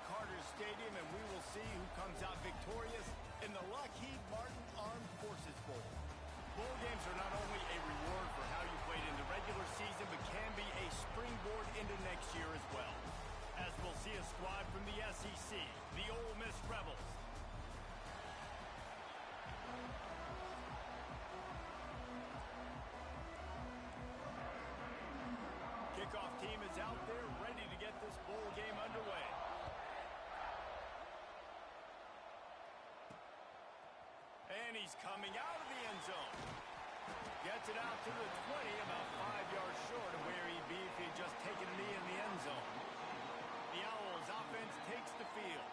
Carter Stadium, and we will see who comes out victorious in the Lockheed Martin Armed Forces Bowl. Bowl games are not only a reward for how you played in the regular season, but can be a springboard into next year as well. As we'll see a squad from the SEC, the Ole Miss Rebels. Kickoff team is out there ready to get this bowl game underway. And he's coming out of the end zone. Gets it out to the 20, about 5 yards short of where he'd be if he'd just taken a knee in the end zone. The Owls offense takes the field.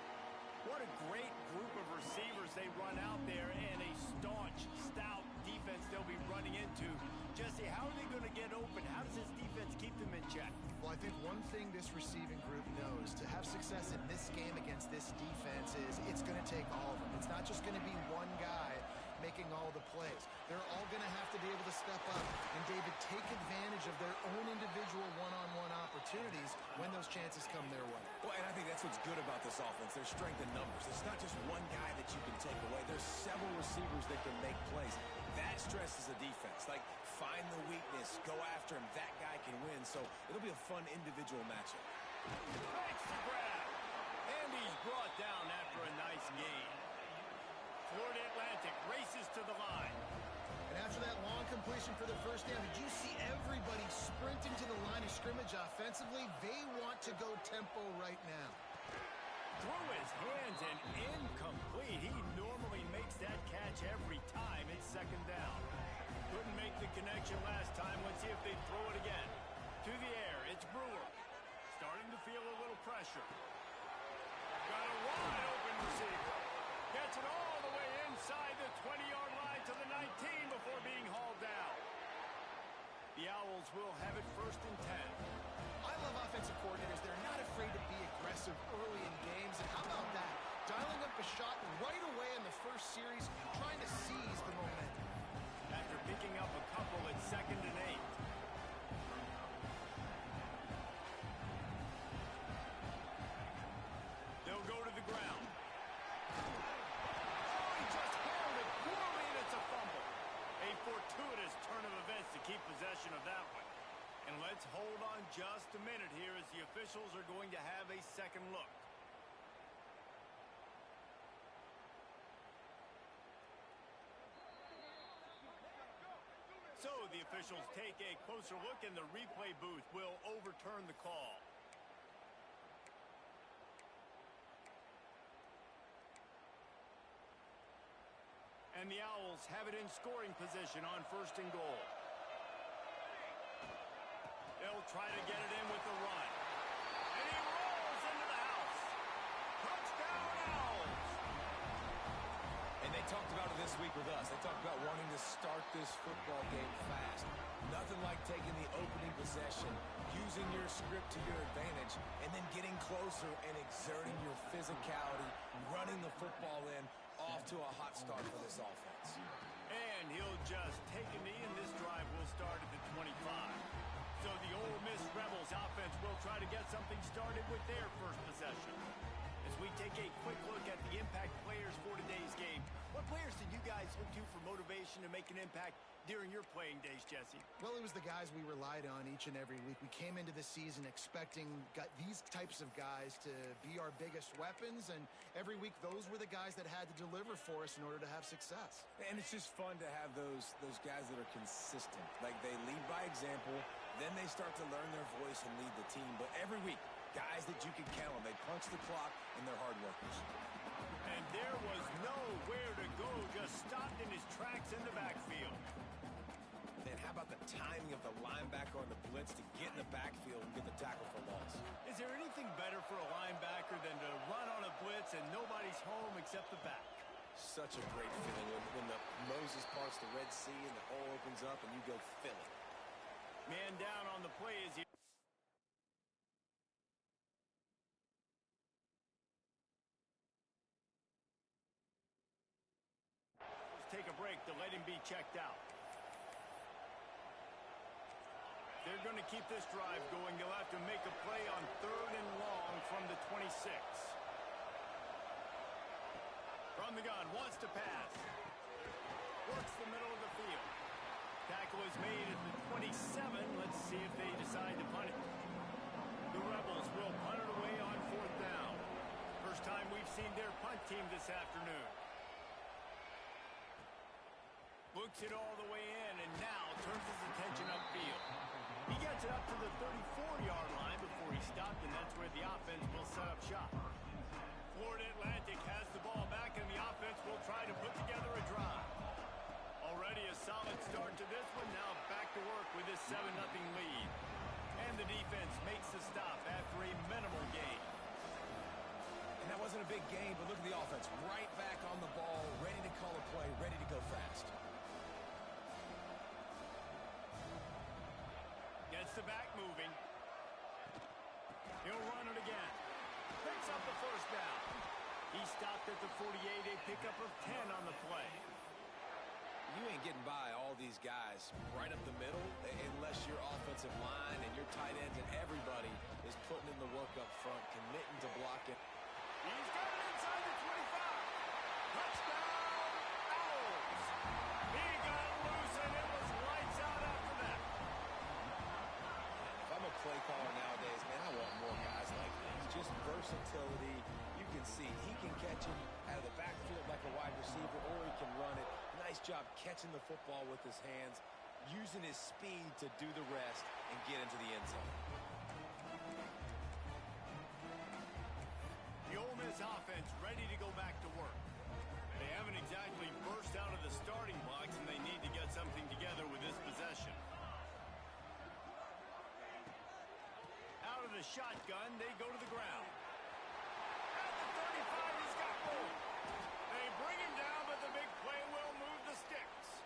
What a great group of receivers they run out there, and a staunch, stout defense they'll be running into. Jesse, how are they going to get open? How does this defense keep them in check? Well, I think one thing this receiving group knows to have success in this game against this defense is it's going to take all of them. It's not just going to be one guy making all the plays. They're all going to have to be able to step up and, David, take advantage of their own individual one-on-one opportunities when those chances come their way. Well, and I think that's what's good about this offense. There's strength in numbers. It's not just one guy that you can take away. There's several receivers that can make plays. That stresses the defense. Like, find the weakness, go after him. That guy can win. So it'll be a fun individual matchup. Thanks to grab. And he's brought down after a nice gain. Florida Atlantic races to the line. And after that long completion for the first down, did you see everybody sprinting to the line of scrimmage offensively? They want to go tempo right now. Through his hands and incomplete. He normally makes that catch every time it's second down. Couldn't make the connection last time. Let's see if they throw it again. To the air, it's Brewer. Starting to feel a little pressure. Got a wide open receiver. Gets it all the way inside the 20-yard line to the 19 before being hauled down. The Owls will have it 1st and 10. I love offensive coordinators. They're not afraid to be aggressive early in games. And how about that? Dialing up a shot right away in the first series, trying to seize the momentum. After picking up a couple at 2nd and 8. They'll go to the ground. Oh, he just handled it poorly, and it's a fumble. A fortuitous turn of events to keep possession of that one. And let's hold on just a minute here as the officials are going to have a second look. So the officials take a closer look, and the replay booth will overturn the call. And the Owls have it in scoring position on 1st and goal. They'll try to get it in with the run. And he rolls into the house. Touchdown, Owls! And they talked about it this week with us. They talked about wanting to start this football game fast. Nothing like taking the opening possession, using your script to your advantage, and then getting closer and exerting your physicality, running the football in, off to a hot start for this offense. And he'll just take a knee, and this drive will start at the 25. So the Ole Miss Rebels offense will try to get something started with their first possession. As we take a quick look at the impact players for today's game, what players did you guys look to for motivation to make an impact during your playing days, Jesse? Well, it was the guys we relied on each and every week. We came into the season expecting these types of guys to be our biggest weapons, and every week those were the guys that had to deliver for us in order to have success. And it's just fun to have those guys that are consistent. Like, they lead by example, then they start to learn their voice and lead the team. But every week, guys that you can count on. They punch the clock, and they're hard workers. And there was nowhere to go, just stopped in his tracks in the backfield. Man, how about the timing of the linebacker on the blitz to get in the backfield and get the tackle for loss? Is there anything better for a linebacker than to run on a blitz and nobody's home except the back? Such a great feeling when the Moses parts the Red Sea and the hole opens up and you go fill it. Man down on the play as he... Let's take a break to let him be checked out. They're going to keep this drive going, they'll have to make a play on 3rd and long from the 26. From the gun, wants to pass. Works the middle of the field. Tackle is made at the 27. Let's see if they decide to punt it. The Rebels will punt it away on 4th down. First time we've seen their punt team this afternoon. Looks it all the way in and now turns his attention upfield. He gets it up to the 34-yard line before he stopped, and that's where the offense will set up shop. Florida Atlantic has the ball back, and the offense will try to put together a drive. Already a solid start to this one. Now back to work with this 7-0 lead. And the defense makes the stop after a minimal gain. And that wasn't a big gain, but look at the offense. Right back on the ball, ready to call a play, ready to go fast. Gets the back moving. He'll run it again. Picks up the first down. He stopped at the 48, a pickup of 10 on the play. You ain't getting by all these guys right up the middle unless your offensive line and your tight ends and everybody is putting in the work up front, committing to blocking. He's got it inside the 25. Touchdown, Owls. He got loose, and it was lights out after that. If I'm a play caller nowadays, man, I want more guys like this. Just versatility. You can see he can catch it out of the backfield like a wide receiver, or he can run it. Nice job catching the football with his hands, using his speed to do the rest and get into the end zone. The Ole Miss offense ready to go back to work. They haven't exactly burst out of the starting blocks, and they need to get something together with this possession. Out of the shotgun, they go to the ground. At the 35, he's got room. They bring him down, but the big play will move the sticks.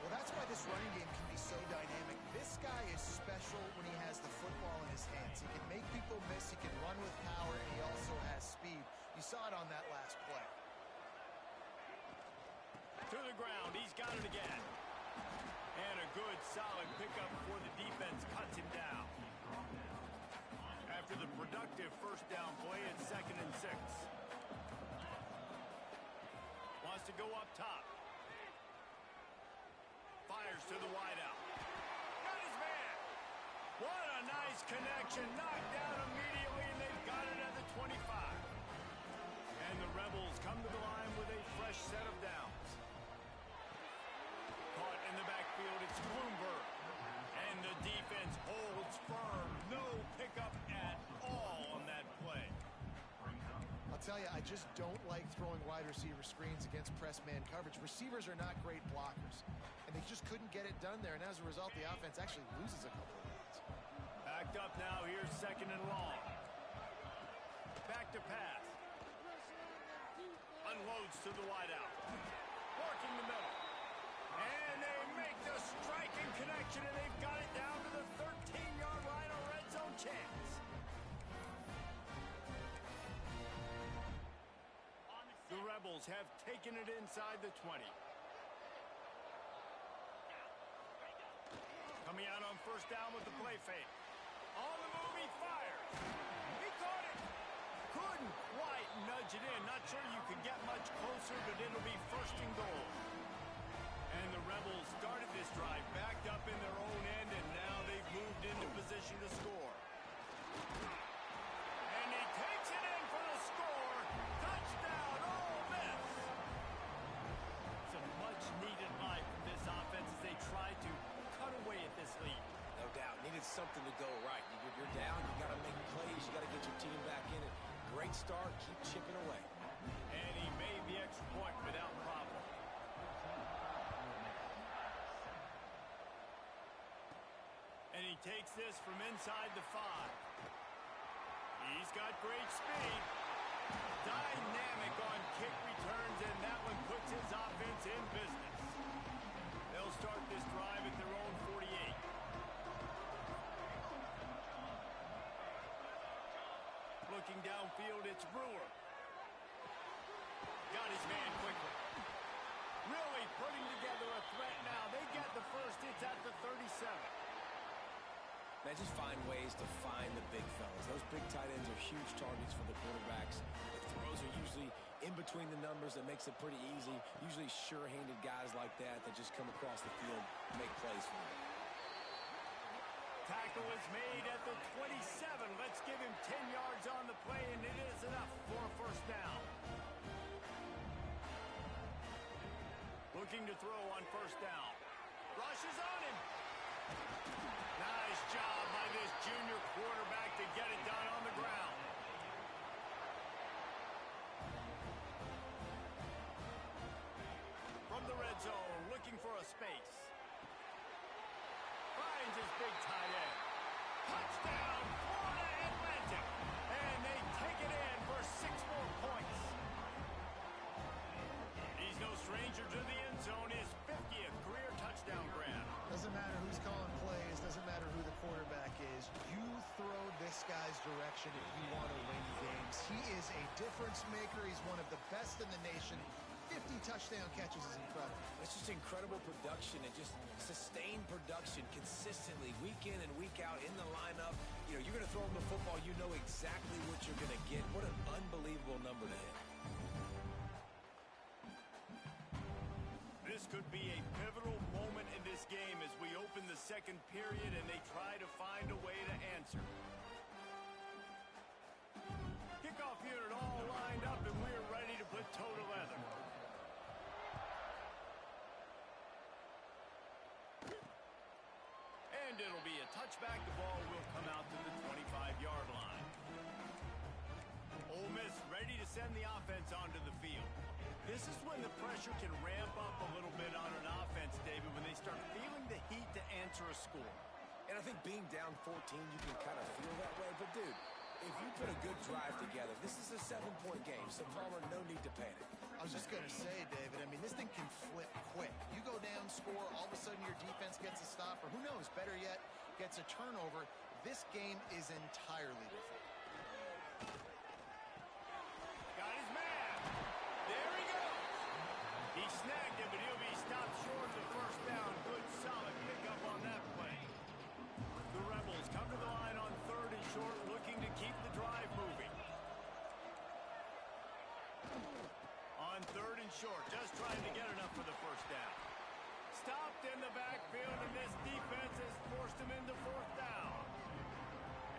Well, that's why this running game can be so dynamic. This guy is special when he has the football in his hands. He can make people miss, he can run with power, and he also has speed. You saw it on that last play. To the ground, he's got it again. And a good, solid pickup before the defense cuts him down. After the productive first down play, it's 2nd and 6. Wants to go up top. Fires to the wideout. Got his man. What a nice connection. Knocked down immediately, and they've got it at the 25. And the Rebels come to the line with a fresh set of downs. Caught in the backfield, it's Bloomberg. And the defense holds firm. No pickup at all on that play. I'll tell you, I just don't like throwing wide receiver screens against press man coverage. Receivers are not great blockers, and they just couldn't get it done there, and as a result, the offense actually loses a couple of yards. Backed up now, here's 2nd and long. Back to pass. Unloads to the wideout. Working the middle. And they make the striking connection, and they've got it down to the 13-yard line, a red zone chance. The Rebels have taken it inside the 20. Coming out on first down with the play fake. On the move, he fires. He caught it. Couldn't quite nudge it in. Not sure you could get much closer, but it'll be 1st and goal. And the Rebels started this drive backed up in their own end, and now they've moved into position to score. And he takes it in for the score. Touchdown, Ole Miss. Some much-needed life from this offense as they try to cut away at this lead. No doubt. Needed something to go right. You're down. You got to make plays. You got to get your team back in it. Great start. Keep chipping away. And he made the extra point without problem. And he takes this from inside the 5. He's got great speed. Dynamic on kick returns, and that one puts his offense in business. They'll start this drive at their own 48. Looking downfield, it's Brewer. Got his man quickly. Really putting together a threat now. They get the first. It's at the 37. Man, just find ways to find the big fellas. Those big tight ends are huge targets for the quarterbacks. The throws are usually in between the numbers. That makes it pretty easy. Usually sure-handed guys like that just come across the field and make plays for them. Tackle is made at the 27. Let's give him 10 yards on the play, and it is enough for a first down. Looking to throw on first down. Rushes on him. Nice job by this junior quarterback to get it done on the ground. From the red zone, looking for a space. Finds his big tight end. Touchdown, Florida Atlantic. And they take it in for 6 more points. He's no stranger to the end zone. His 50th career touchdown grab. Doesn't matter who's calling plays. Doesn't matter who the quarterback is. You throw this guy's direction if you want to win games. He is a difference maker. He's one of the best in the nation. 50 touchdown catches is incredible. It's just incredible production and just sustained production consistently week in and week out in the lineup. You know, you're going to throw him the football, you know exactly what you're going to get. What an unbelievable number to hit. This could be a pivotal moment in this game as we open the second period and they try to find a way to answer. Kickoff unit all lined up and we're ready to put toe to leather. And it'll be a touchback. The ball will come out to the 25-yard line. Ole Miss ready to send the offense onto the field. This is when the pressure can ramp up a little bit on an offense, David, when they start feeling the heat to answer a score. And I think being down 14, you can kind of feel that way. But, dude, if you put a good drive together, this is a 7-point game, so Palmer, no need to panic. I was just going to say, David, I mean, this thing can flip quick. You go down, score, all of a sudden your defense gets a stop, or who knows, better yet, gets a turnover. This game is entirely different. Got his man. There he goes. He snagged him, but he'll be stopped short of the first down. Good, solid pickup on that play. The Rebels come to the line on 3rd and short, looking to keep the drive moving. On 3rd and short, just trying to get enough for the first down. Stopped in the backfield, and this defense has forced him into 4th down.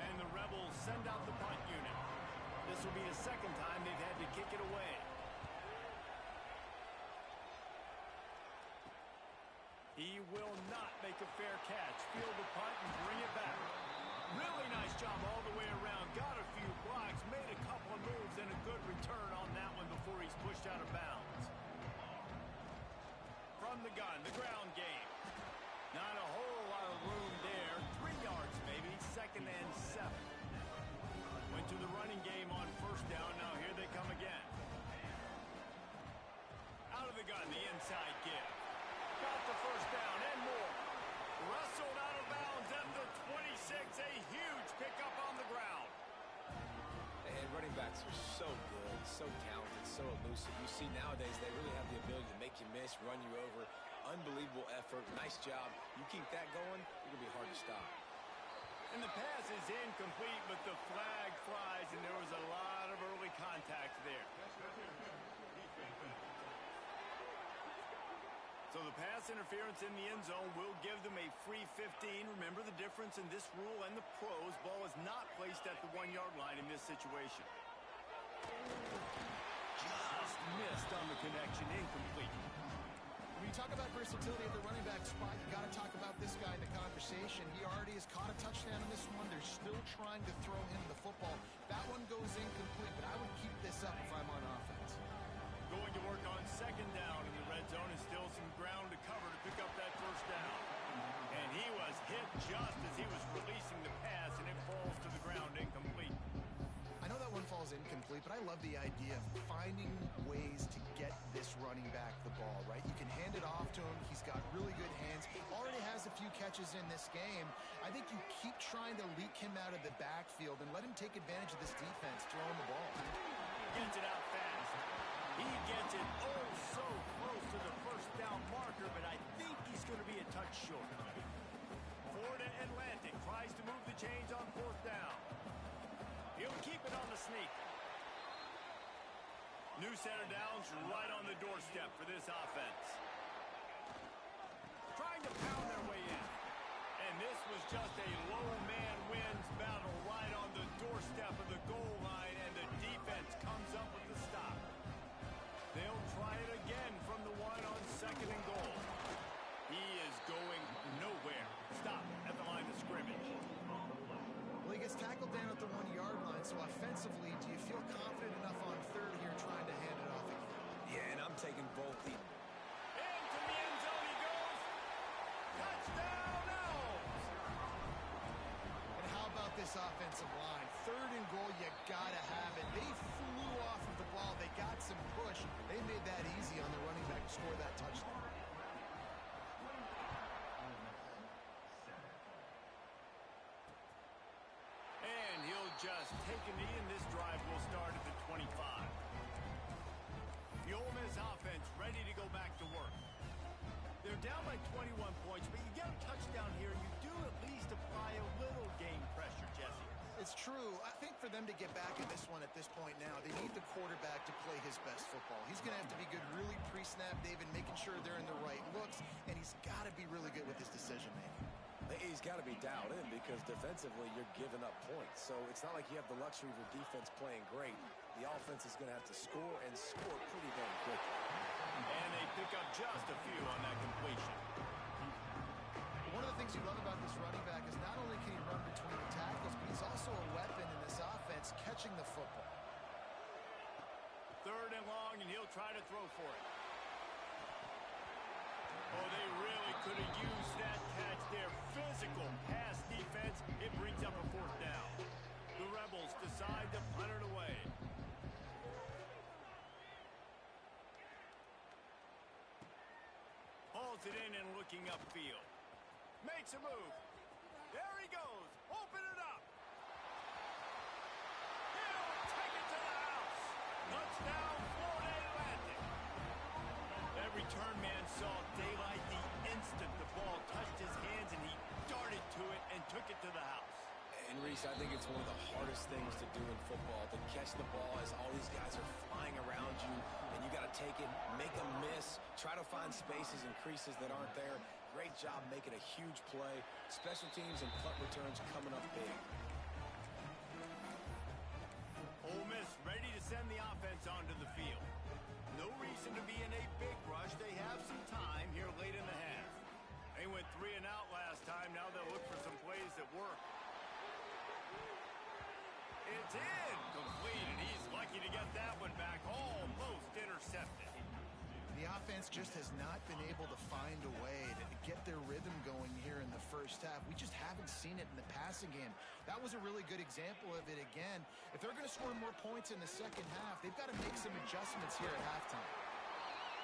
And the Rebels send out the punt unit. This will be the second time they've had to kick it away. He will not make a fair catch. Field the punt and bring it back. Really nice job all the way around. Got a few blocks, made a couple of moves, and a good return on that one before he's pushed out of bounds. From the gun, the ground game. Not a whole lot of room there. 3 yards maybe, 2nd and 7. Went to the running game on first down. Now here they come again. Out of the gun, the inside give. Got the first down and more. Wrestled out of bounds at the 26. A huge pickup on the ground. And running backs are so good, so talented, so elusive. You see nowadays they really have the ability to make you miss, run you over. Unbelievable effort. Nice job. You keep that going, it's going to be hard to stop. And the pass is incomplete, but the flag flies, and there was a lot of early contact there. So the pass interference in the end zone will give them a free 15. Remember the difference in this rule and the pros. Ball is not placed at the 1-yard line in this situation. Just missed on the connection, incomplete. When you talk about versatility at the running back spot, you got to talk about this guy in the conversation. He already has caught a touchdown in this one. They're still trying to throw him the football. That one goes incomplete, but I would keep this up if I'm on offense. Going to work on 2nd down in the red zone, and still some ground to cover to pick up that first down. And he was hit just as he was releasing the pass, and it falls to the ground incomplete. I know that one falls incomplete, but I love the idea of finding ways to get this running back the ball, right? You can hand it off to him. He's got really good hands. Already has a few catches in this game. I think you keep trying to leak him out of the backfield and let him take advantage of this defense throwing the ball. Gets it out fast. He gets it oh so close to the first down marker, but I think he's going to be a touch short. Florida Atlantic tries to move sneak. New set of downs right on the doorstep for this offense. Trying to pound their way in. And this was just a low man wins battle right on the doorstep of the goal line, and the defense comes up with the stop. They'll try it again from the one on 2nd and goal. He is going nowhere. Stop at the line of scrimmage. Well, he gets tackled down at the 1-yard line, so offensively, do you feel confident enough on 3rd here trying to hand it off again? Yeah, and I'm taking both the... Into the end zone he goes. Touchdown, Owls! And how about this offensive line? 3rd and goal, you gotta have it. They flew off of the ball. They got some push. They made that easy on the running back to score that touchdown. And he'll just take a knee, and this drive will start at the 25. The Ole Miss offense ready to go back to work. They're down by 21 points, but you get a touchdown here, you do at least apply a little game pressure, Jesse. It's true. I think for them to get back in this one at this point now, they need the quarterback to play his best football. He's going to have to be good really pre-snap, David, making sure they're in the right looks, and he's got to be really good with his decision-making. He's got to be dialed in because defensively you're giving up points. So it's not like you have the luxury of your defense playing great. The offense is going to have to score and score pretty damn quickly. And they pick up just a few on that completion. One of the things you love about this running back is not only can he run between the tackles, but he's also a weapon in this offense catching the football. 3rd and long, and he'll try to throw for it. Oh, they really could have used that catch there. Physical pass defense. It brings up a 4th down. The Rebels decide to punt it away. Hauls it in and looking upfield. Makes a move. There he goes. Open it up. He'll take it to the house. Touchdown, Florida Atlantic. That return man saw daylight the instant the ball touched his hands, and he darted to it and took it to the house. And Reese, I think it's one of the hardest things to do in football, to catch the ball as all these guys are flying around you, and you got to take it, make a miss, try to find spaces and creases that aren't there. Great job making a huge play. Special teams and punt returns coming up big. Ole Miss ready to send the offense onto the field. No reason to be in a big rush. They have some time here late in the half. They went 3 and out last time. Now they'll look for some plays that work. It's incomplete, and he's lucky to get that one back. Almost intercepted. The offense just has not been able to find a way to get their rhythm going here in the first half. We just haven't seen it in the passing game. That was a really good example of it again. If they're going to score more points in the second half, they've got to make some adjustments here at halftime.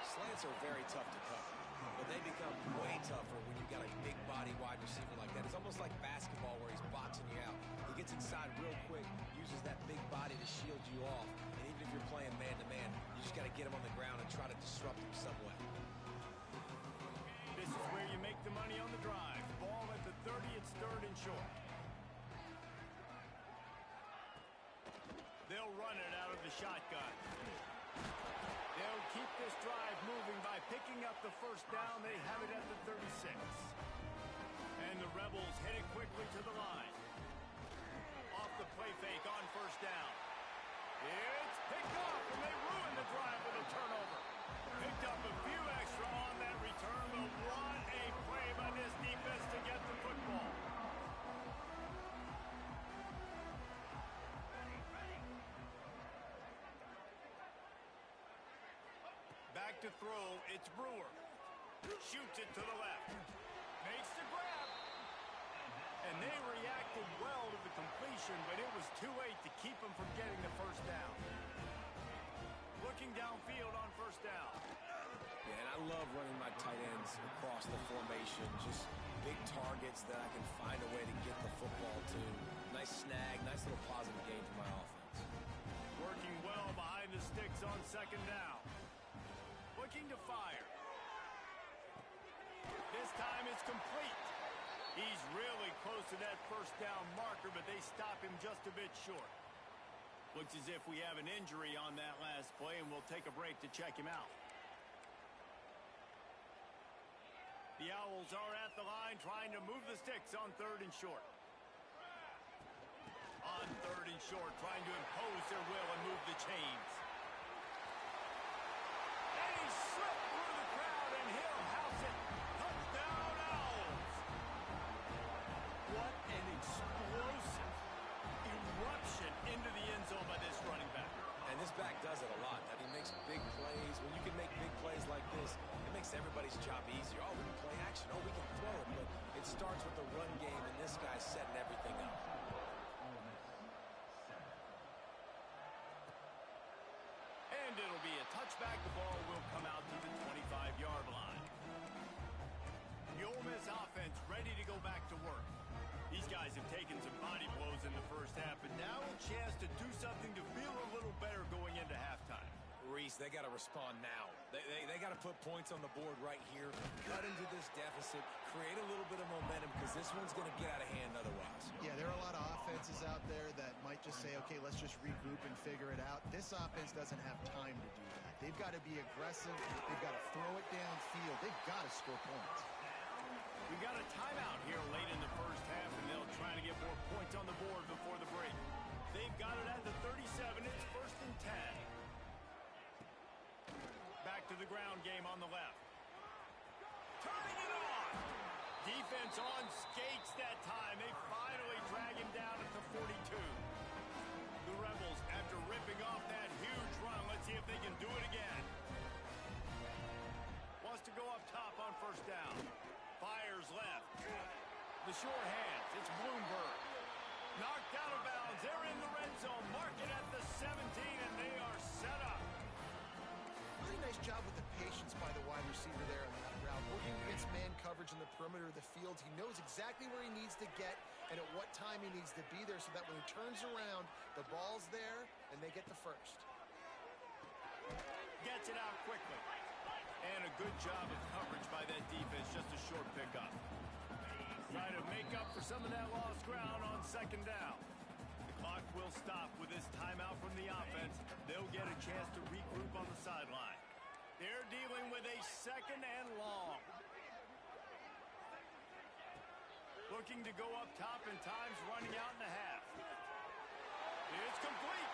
Slants are very tough to cover, but they become way tougher when you've got a big body wide receiver like that. It's almost like basketball where he's boxing you out. He gets inside real quick, uses that big body to shield you off, and even if you're playing man-to-man, you just got to get him on the ground and try to disrupt him some way. This is where you make the money on the drive. Ball at the 30, it's 3rd and short. They'll run it out of the shotgun. They'll keep this drive moving by picking up the 1st down. They have it at the 36. And the Rebels head it quickly to the line. Off the play fake on 1st down. It's picked off, and they ruin the drive with a turnover. Picked up a few extra on that return, but what a play by this defense to get the football. Back to throw, it's Brewer. Shoots it to the left. Makes the grab. And they reacted well to the completion, but it was too late to keep them from getting the 1st down. Looking downfield on 1st down. Yeah, and I love running my tight ends across the formation. Just big targets that I can find a way to get the football to. Nice snag, nice little positive gain for my offense. Working well behind the sticks on 2nd down. Looking to fire. This time it's complete. He's really close to that 1st down marker, but they stop him just a bit short. Looks as if we have an injury on that last play, and we'll take a break to check him out. The Owls are at the line trying to move the sticks on 3rd and short. On 3rd and short, trying to impose their will and move the chains. And he slipped through the crowd, and he'll house it. Touchdown, Owls! What an explosive eruption into the end zone by this running back. And this back does it a lot. I mean, makes big plays. When you can make big plays like this, it makes everybody's job easier. Oh, we can play action. Oh, we can throw it. But it starts with the run game, and this guy's setting everything up. And it'll be a touchback. The ball will come out to the 25-yard line. The Ole Miss offense ready to go back to work. These guys have taken some body blows in the first half, but now a chance to do something to feel a little better going into halftime. Reese, they got to respond now. They got to put points on the board right here, cut into this deficit, create a little bit of momentum, because this one's going to get out of hand otherwise. Yeah, there are a lot of offenses out there that might just say, okay, let's just regroup and figure it out. This offense doesn't have time to do that. They've got to be aggressive. They've got to throw it downfield. They've got to score points. We got a timeout here late in the first half, and they'll try to get more points on the board before the break. They've got it at the 37. It's 1st and 10. Back to the ground game on the left. Turning it on. Defense on skates that time. They finally drag him down at the 42. The Rebels, after ripping off that huge run, let's see if they can do it again. Wants to go up top on 1st down. Fires left. The short hands. It's Bloomberg. Knocked out of bounds. They're in the red zone. Mark it at the 17, and they are set up. Really nice job with the patience by the wide receiver there on that route. Working against man coverage in the perimeter of the field. He knows exactly where he needs to get and at what time he needs to be there so that when he turns around, the ball's there, and they get the first. Gets it out quickly. And a good job of coverage by that defense. Just a short pickup. Try to make up for some of that lost ground on 2nd down. The clock will stop with this timeout from the offense. They'll get a chance to regroup on the sideline. They're dealing with a 2nd and long. Looking to go up top, and time's running out in the half. It's complete.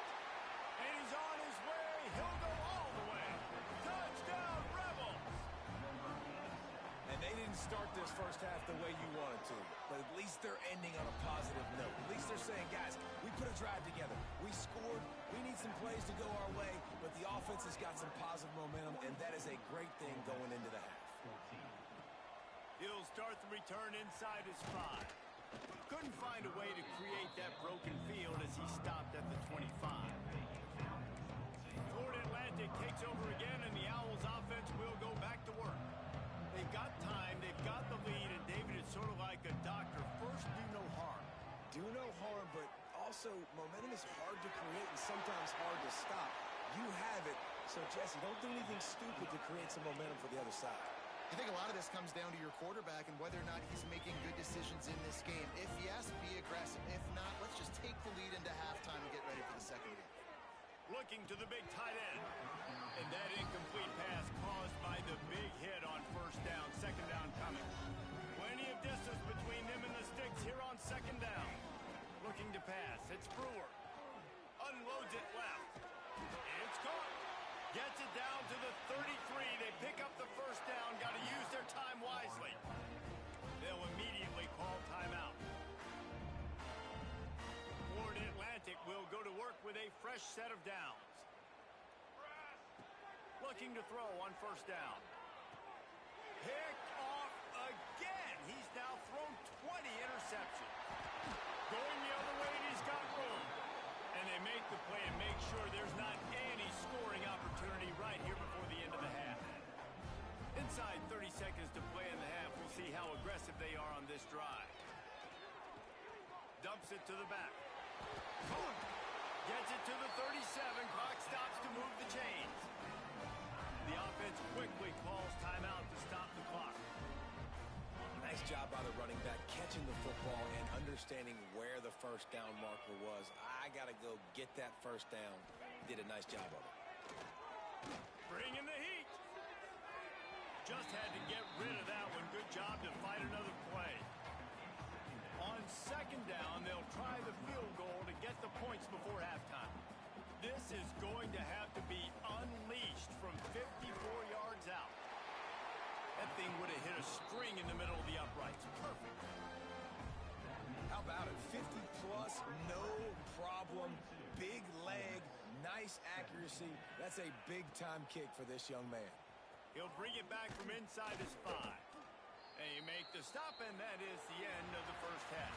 And he's on his way. He'll go all the way. Touchdown, Rebels! And they didn't start this first half the way you wanted to, but at least they're ending on a positive note. At least they're saying, guys, we put a drive together. We scored. We need some plays to go our way, but the offense has got some positive momentum, and that is a great thing going into the half. He'll start the return inside his 5. Couldn't find a way to create that broken field as he stopped at the 25. Florida Atlantic takes over again, and the Owls offense will go back to work. They've got time, they've got the lead, and David is sort of like a doctor. First, do no harm. Do no harm, but also momentum is hard to create and sometimes hard to stop. You have it, so Jesse, don't do anything stupid to create some momentum for the other side. I think a lot of this comes down to your quarterback and whether or not he's making good decisions in this game. If yes, be aggressive. If not, let's just take the lead into halftime and get ready for the second game. Looking to the big tight end. And that incomplete pass caused by the big hit on 1st down. 2nd down coming. Plenty of distance between them and the sticks here on 2nd down. Looking to pass. It's Brewer. Unloads it left. It's caught. Gets it down to the 33. They pick up the 1st down. Got to use their time wisely. They'll immediately call timeout. Florida Atlantic will go to work with a fresh set of downs. Looking to throw on 1st down. Picked off again. He's now thrown 20 interceptions. Going the other way, and he's got room. And they make the play and make sure there's not any scoring opportunity right here before the end of the half. Inside 30 seconds to play in the half. We'll see how aggressive they are on this drive. Dumps it to the back. Boom! Gets it to the 37. Clock stops to move the chains. The offense quickly calls timeout to stop the clock. Nice job by the running back catching the football and understanding where the first down marker was. I got to go get that first down. Did a nice job of it. Bring in the heat. Just had to get rid of that one. Good job to fight another play. On second down, they'll try the field goal to get the points before halftime. This is going to have to be unleashed from 54 yards out. That thing would have hit a string in the middle of the uprights. Perfect. How about it? 50-plus, no problem. Big leg, nice accuracy. That's a big-time kick for this young man. He'll bring it back from inside his 5. They make the stop, and that is the end of the first half.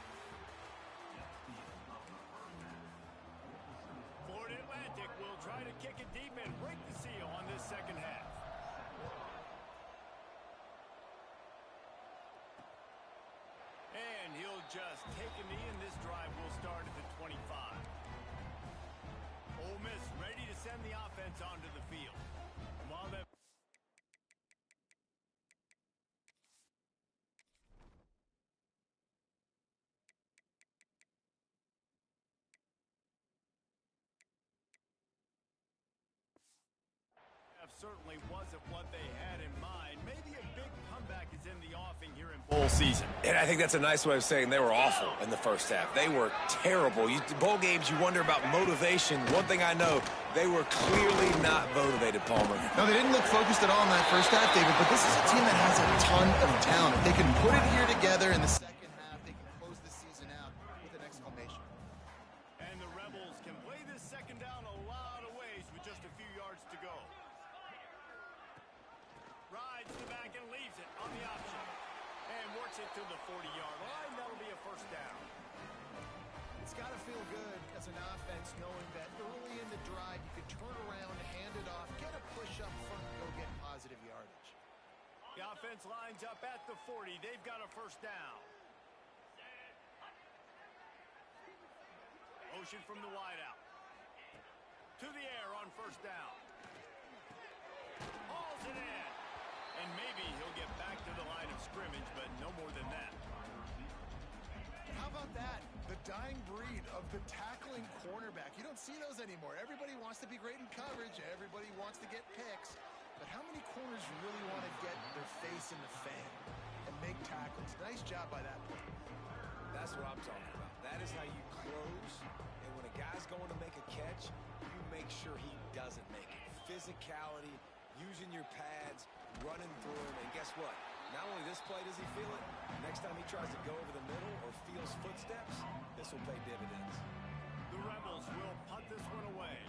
Florida Atlantic will try to kick it deep and break the seal on this second half. And he'll just take a knee, and this drive will start at the 25. Ole Miss ready to send the offense onto the field. And while that certainly wasn't what they had in mind. Maybe a big comeback is in the offing here in bowl season. And I think that's a nice way of saying they were awful in the first half. They were terrible. Bowl games, you wonder about motivation. One thing I know, they were clearly not motivated, Palmer. No, they didn't look focused at all in that first half, David, but this is a team that has a ton of talent. If they can put it here together in the second half, they can close the season out with an exclamation. And the Rebels can play this second down a lot of ways with just a few yards to go. Rides the back and leaves it on the option. And works it to the 40-yard line. That'll be a first down. It's got to feel good as an offense knowing that early in the drive you can turn around, hand it off, get a push up front, and go get positive yardage. The offense lines up at the 40. They've got a first down. Motion from the wideout. To the air on first down. Hauls it in. And maybe he'll get back to the line of scrimmage, but no more than that. How about that? The dying breed of the tackling cornerback. You don't see those anymore. Everybody wants to be great in coverage. Everybody wants to get picks. But how many corners really want to get their face in the fan and make tackles? Nice job by that player. That's what I'm talking about. That is how you close. And when a guy's going to make a catch, you make sure he doesn't make it. Physicality, using your pads, running through him, and guess what? Not only this play does he feel it, next time he tries to go over the middle or feels footsteps, this will pay dividends. The Rebels will punt this one away.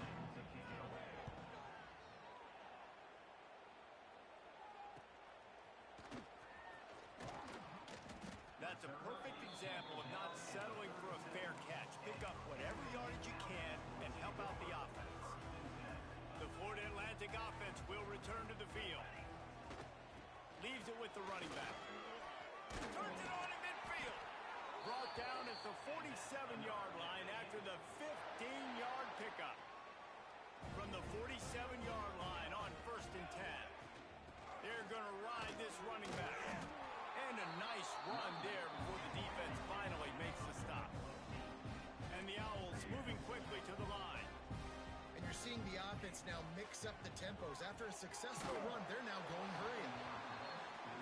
That's a perfect example of not settling for a fair catch. Pick up whatever yardage you can and help out the offense. The Florida Atlantic offense will return to the field. Leaves it with the running back. Turns it on in midfield. Brought down at the 47-yard line after the 15-yard pickup. From the 47-yard line on 1st and 10. They're going to ride this running back. And a nice run there before the defense finally makes the stop. And the Owls moving quickly to the line. And you're seeing the offense now mix up the tempos. After a successful run, they're now going hurry.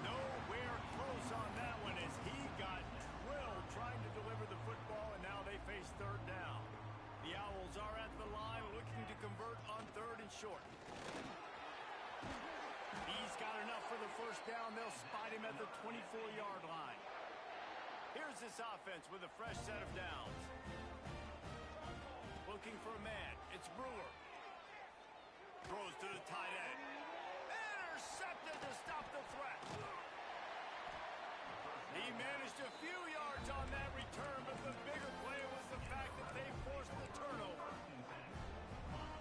Nowhere close on that one as he got drilled trying to deliver the football, and now they face third down. The Owls are at the line looking to convert on 3rd and short. He's got enough for the first down. They'll spot him at the 24-yard line. Here's this offense with a fresh set of downs. Looking for a man. It's Brewer. Throws to the tight end. Intercepted to stop the threat. He managed a few yards on that return, but the bigger play was the fact that they forced the turnover.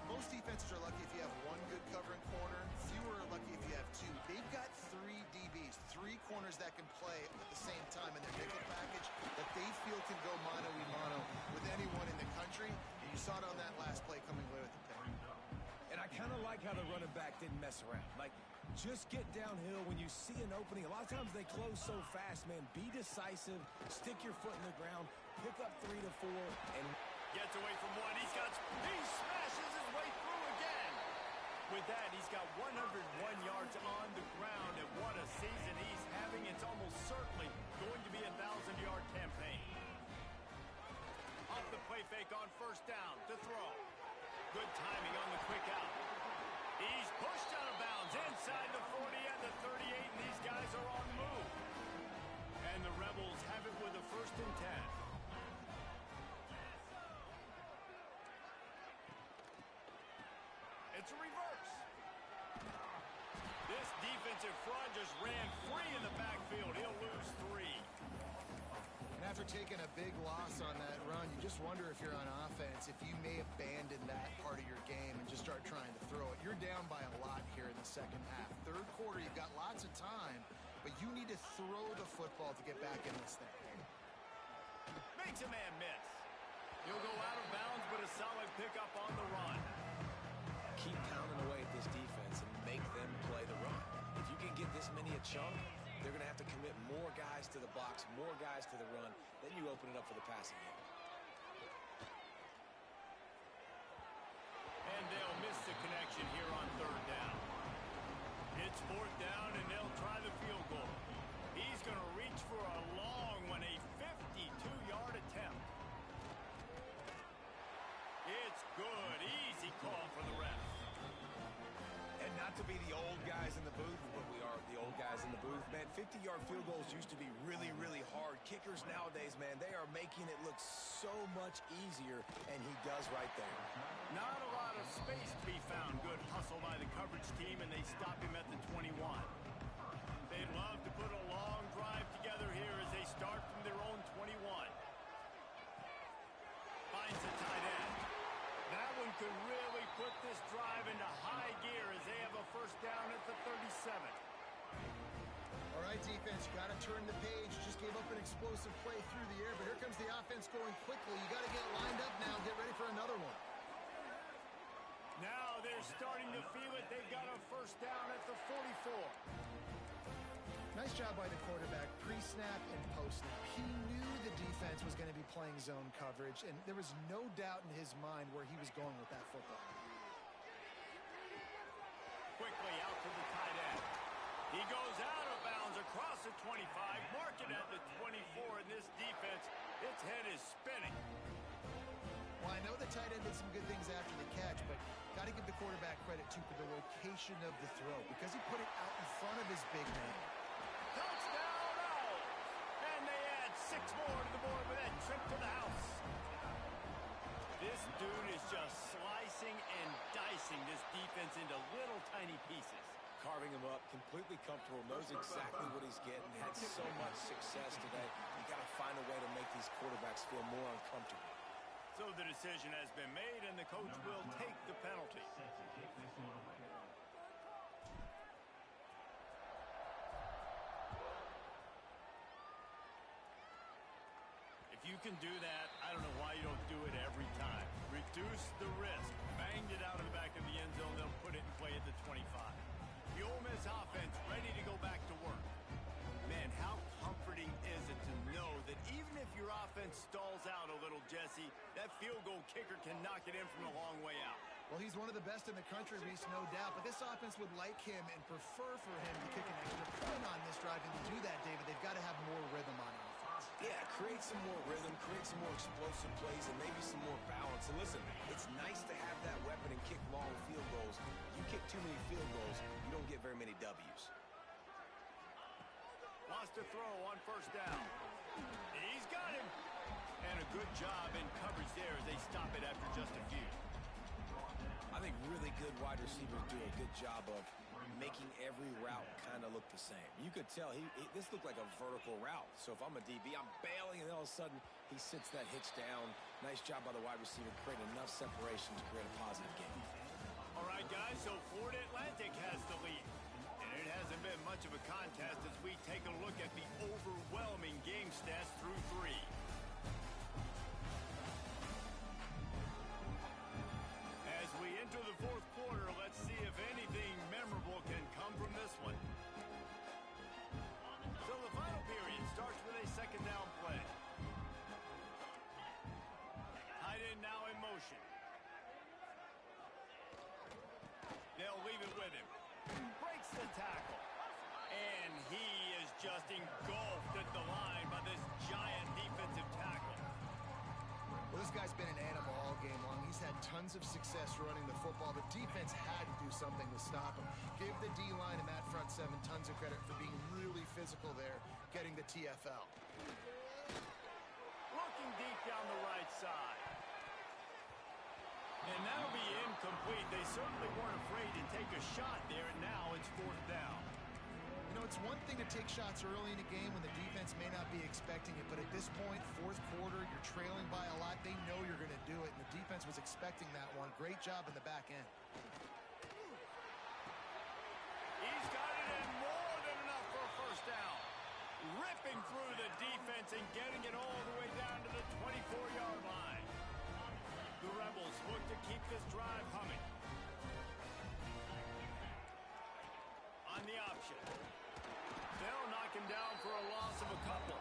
Most defenses are lucky if you have one good covering corner. Fewer are lucky if you have two. They've got 3 DBs, 3 corners that can play at the same time in their nickel package that they feel can go mano-a-mano with anyone in the country. And you saw it on that last play coming away with the pick. And I kind of like how the running back didn't mess around. Like, Just get downhill when you see an opening. A lot of times they close so fast, man. Be decisive. Stick your foot in the ground. Pick up 3 to 4. And gets away from one. He smashes his way through again. With that, he's got 101 yards on the ground. And what a season he's having. It's almost certainly going to be a 1,000-yard campaign. Off the play fake on first down to throw. Good timing on the quick out. He's pushed out of bounds inside the 40 and the 38, and these guys are on the move. And the Rebels have it with a 1st and 10. It's a reverse. This defensive front just ran free in the backfield. He'll lose 3. And after taking a big loss on that run, you just wonder if you're on offense, if you may abandon that part of your game and just start trying to throw it. You're down by a lot here in the second half. Third quarter, you've got lots of time, but you need to throw the football to get back in this thing. Makes a man miss. He'll go out of bounds, but a solid pickup on the run. keep pounding away at this defense and make them play the run. If you can get this many a chunk, they're going to have to commit more guys to the box, more guys to the run. Then you open it up for the passing game. And they'll miss the connection here on third down. It's fourth down, and they'll try the field goal. He's going to reach for a long one, a 52-yard attempt. It's good. Easy call for the ref. And not to be the old guys in the booth, but we are the old guys in the booth, man. 50-yard field goals used to be really, really hard. Kickers nowadays, man, they are making it look so much easier, and he does right there. Not a lot of space to be found. Good hustle by the coverage team, and they stop him at the 21. They'd love to put a long drive together here as they start from their own 21. Finds the tight end. That one could really put this drive into high gear as they have a first down at the 37. All right, defense, you got to turn the page. Just gave up an explosive play through the air, but here comes the offense going quickly. You got to get lined up now. Get ready for another one. Now they're starting to feel it. They've got a first down at the 44. Nice job by the quarterback, pre-snap and post-snap. He knew the defense was going to be playing zone coverage, and there was no doubt in his mind where he was going with that football. Quickly out to the tight end. He goes out of bounds across the 25, mark it at the 24, and this defense, its head is spinning. Well, I know the tight end did some good things after the catch, but got to give the quarterback credit, too, for the location of the throw, because he put it out in front of his big man. Touchdown, Owls! And they add 6 more to the board with that trip to the house. This dude is just slicing and dicing this defense into little tiny pieces. Carving him up, completely comfortable, knows exactly what he's getting, had so much success today. You got to find a way to make these quarterbacks feel more uncomfortable. So the decision has been made, and the coach will take the penalty. If you can do that, I don't know why you don't do it every time. Reduce the risk. Banged it out of the back of the end zone. They'll put it in play at the 25. The Ole Miss offense ready to go back to work. Man, how comforting is it to know that even if your offense stalls out a little, Jesse, that field goal kicker can knock it in from a long way out. Well, he's one of the best in the country, Reese, no doubt. But this offense would like him and prefer for him to kick an extra point on this drive. And to do that, David, they've got to have more rhythm on offense. Yeah, create some more rhythm, create some more explosive plays, and maybe some more balance. And listen, it's nice to have that weapon and kick long field goals. You kick too many field goals, you don't get very many W's. Lost a throw on first down. He's got him. And a good job in coverage there as they stop it after just a few. I think really good wide receivers do a good job of making every route kind of look the same. You could tell this looked like a vertical route. So if I'm a DB, I'm bailing, and all of a sudden he sits that hitch down. Nice job by the wide receiver, creating enough separation to create a positive game. All right, guys, so Florida Atlantic has the lead. And it hasn't been much of a contest as we take a look at the overwhelming game stats through 3. As we enter the fourth quarter, let's see if anything memorable can come from this the tackle. And he is just engulfed at the line by this giant defensive tackle. Well, this guy's been an animal all game long. He's had tons of success running the football. The defense had to do something to stop him. Give the D-line and that front seven tons of credit for being really physical there, getting the TFL. Looking deep down the right side. And that'll be incomplete. They certainly weren't afraid to take a shot there, and now it's 4th down. You know, it's one thing to take shots early in a game when the defense may not be expecting it, but at this point, 4th quarter, you're trailing by a lot. They know you're going to do it, and the defense was expecting that one. Great job in the back end. He's got it in more than enough for a 1st down. Ripping through the defense and getting it all the way down to the 24-yard line. The Rebels look to keep this drive humming. On the option. They'll knock him down for a loss of a couple.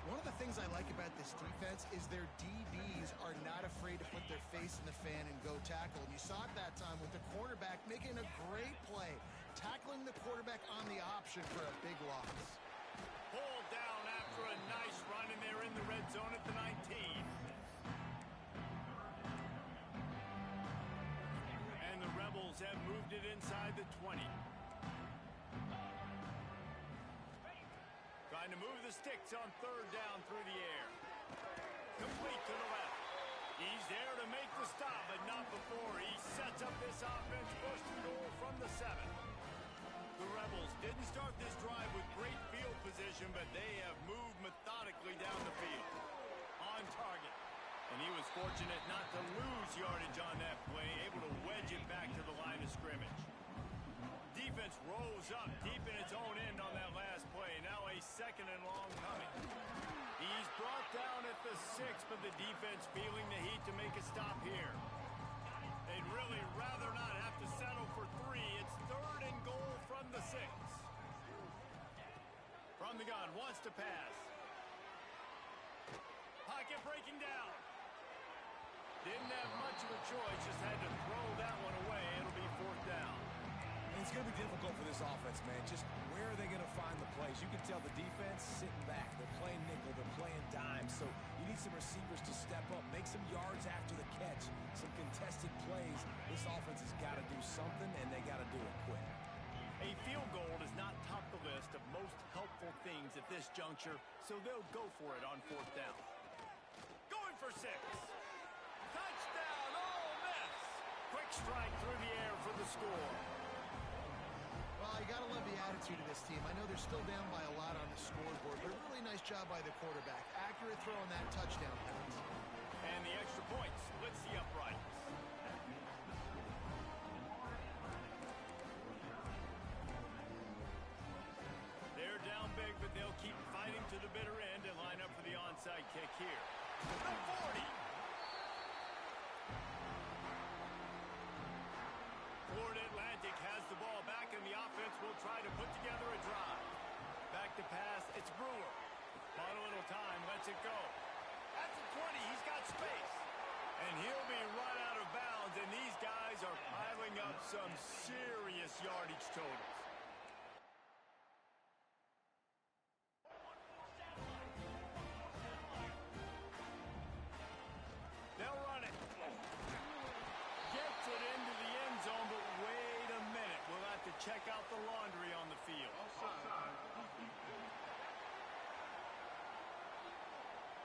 One of the things I like about this defense is their DBs are not afraid to put their face in the fan and go tackle. And you saw it that time with the quarterback making a great play, tackling the quarterback on the option for a big loss. Pulled down after a nice run, and they're in the red zone at the 19. And the Rebels have moved it inside the 20. Trying to move the sticks on 3rd down through the air. Complete to the left. He's there to make the stop, but not before he sets up this offense. 1st and goal from the 7. The Rebels didn't start this drive with great field position, but they have moved methodically down the field. On target. And he was fortunate not to lose yardage on that play, able to wedge it back to the line of scrimmage. Defense rose up deep in its own end on that last play. Now a 2nd and long coming. He's brought down at the 6, but the defense feeling the heat to make a stop here. They'd really rather not have to settle for 3. It's 3rd and goal from the 6. From the gun, wants to pass. Pocket breaking down. Didn't have much of a choice, just had to throw that one away. It'll be 4th down. It's going to be difficult for this offense, man. Just where are they going to find the plays? You can tell the defense sitting back. They're playing nickel. They're playing dime. So you need some receivers to step up, make some yards after the catch, some contested plays. This offense has got to do something, and they got to do it quick. A field goal does not top the list of most helpful things at this juncture, so they'll go for it on 4th down. Going for 6. Touchdown, Ole Miss. Quick strike through the air for the score. Well, you got to love the attitude of this team. I know they're still down by a lot on the scoreboard, but a really nice job by the quarterback. Accurate throw on that touchdown pass. And the extra point splits the uprights. They're down big, but they'll keep fighting to the bitter end and line up for the onside kick here. The 40. Florida Atlantic has the ball back, and the offense will try to put together a drive. Back to pass, it's Brewer. Bought a little time, lets it go. At the 20, he's got space. And he'll be right out of bounds, and these guys are piling up some serious yardage totals. They'll run it. Gets it into the end zone, but wait a minute. We'll have to check out the laundry on the field.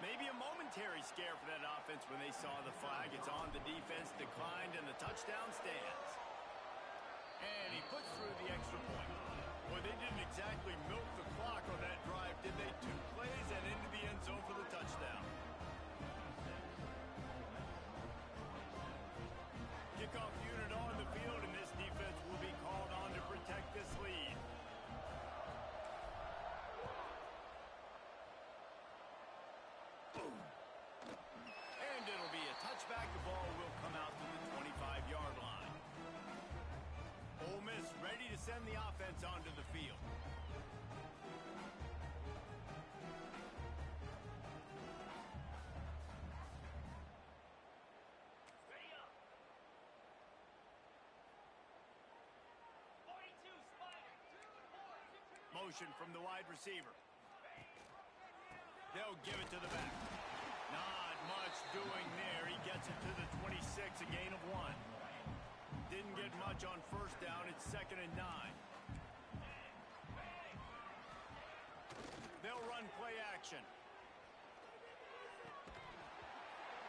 Maybe a momentary scare for that offense when they saw the flag. It's on, the defense declined, and the touchdown stands. And he puts through the extra point. Well, they didn't exactly milk the clock on that drive, did they? 2 plays and into the end zone for the touchdown. Kickoff unit on the field, and this defense will be called on to protect this lead. And it'll be a touchback. The ball will come out to the 25-yard line. Ole Miss ready to send the offense onto the field. motion from the wide receiver. They'll give it to the back. Not much doing there. He gets it to the 26, a gain of 1. Didn't get much on first down. It's 2nd and 9. They'll run play action.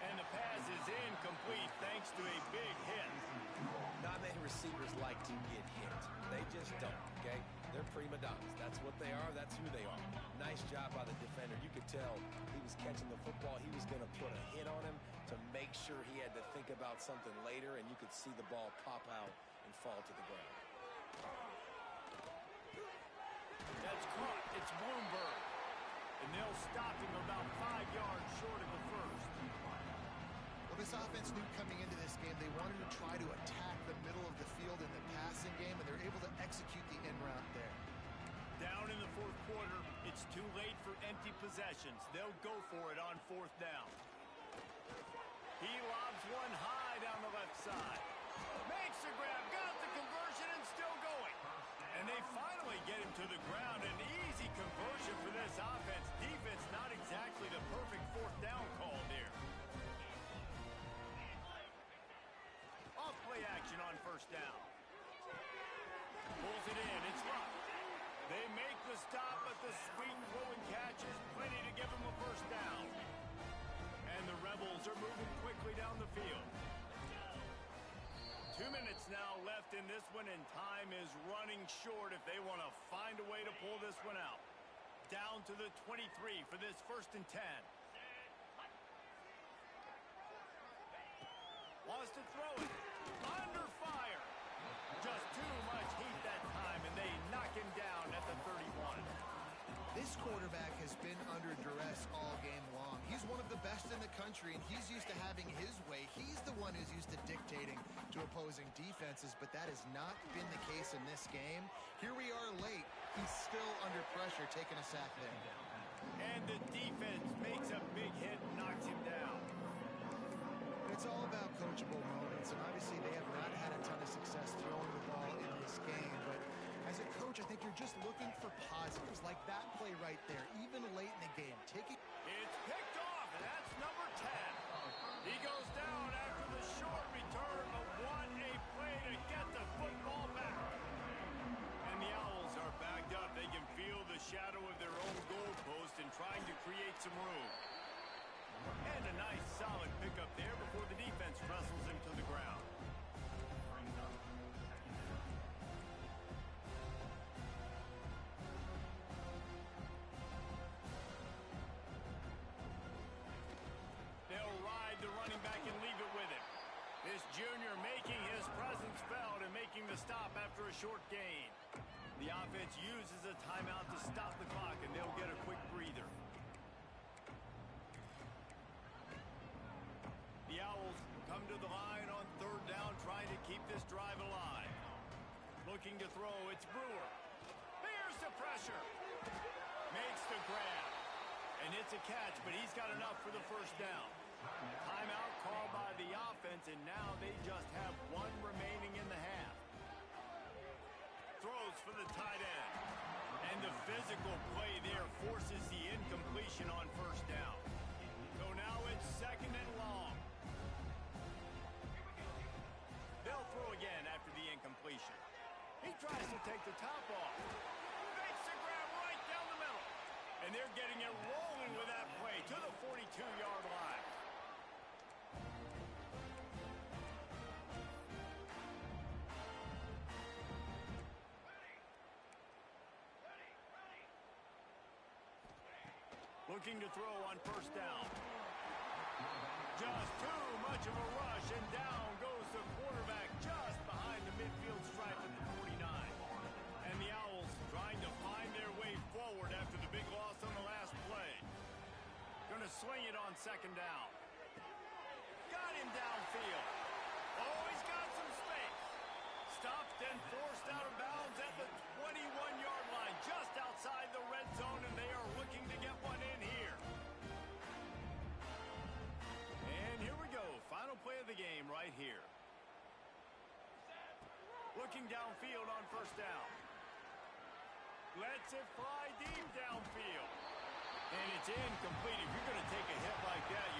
And the pass is incomplete thanks to a big hit. Not many receivers like to get hit. They just don't, okay? They're prima donnas. That's what they are. That's who they are. Nice job by the defender. You could tell he was catching the football. He was going to put a hit on him to make sure he had to think about something later, and you could see the ball pop out and fall to the ground. That's caught. It's Bloomberg. And they'll stop him about 5 yards short of the first. Well, this offense knew coming into this game they wanted to try to attack the middle of the field in the passing game, and they're able to execute the in route there. Down in the 4th quarter, it's too late for empty possessions. They'll go for it on 4th down. He lobs one high down the left side. Makes the grab, got the conversion, and still going. And they finally get him to the ground. An easy conversion for this offense. Defense not exactly the perfect 4th down call there. Off play action on 1st down. Pulls it in. It's locked. They make the stop, but the sweet throw and catch is plenty to give them a 1st down. And the Rebels are moving quickly down the field. 2 minutes now left in this one, and time is running short if they want to find a way to pull this one out. Down to the 23 for this 1st and 10. Wants to throw it. Under fire. Just too much heat that time, and they knock him down at the 31. This quarterback has been under duress all game long. He's one of the best in the country, and he's used to having his way. He's the one who's used to dictating to opposing defenses, but that has not been the case in this game. Here we are late. He's still under pressure, taking a sack there. And the defense makes a big hit and knocks him down. It's all about coachable moments, and obviously they have not had a ton of success throwing the ball in this game, but as a coach, I think you're just looking for positives, like that play right there, even late in the game. It's picked off, and that's number 10. He goes down after the short return, but what a play to get the football back. And the Owls are backed up. They can feel the shadow of their own goalpost and trying to create some room. And a nice solid pickup there before the defense wrestles him to the ground. They'll ride the running back and leave it with him. This junior making his presence felt and making the stop after a short gain. The offense uses a timeout to stop the clock, and they'll get a quick breather. The Owls come to the line on 3rd down, trying to keep this drive alive. Looking to throw, it's Brewer. Here's the pressure. Makes the grab. And it's a catch, but he's got enough for the 1st down. Timeout called by the offense, and now they just have 1 remaining in the half. Throws for the tight end. And the physical play there forces the incompletion on 1st down. So now it's 2nd and long. They'll throw again after the incompletion. He tries to take the top off. Makes the grab right down the middle. And they're getting it rolling with that play to the 42-yard line. Looking to throw on 1st down. Just too much of a rush, and down goes the quarterback just behind the midfield stripe at the 49. And the Owls trying to find their way forward after the big loss on the last play. Gonna swing it on 2nd down. Got him downfield. Oh, he's got some space. Stopped and forced out of bounds at the 21-yard line, just outside the red zone, and they are looking to get one in here. And here we go. Final play of the game right here. Looking downfield on 1st down. Lets it fly deep downfield. And it's incomplete. If you're going to take a hit like that,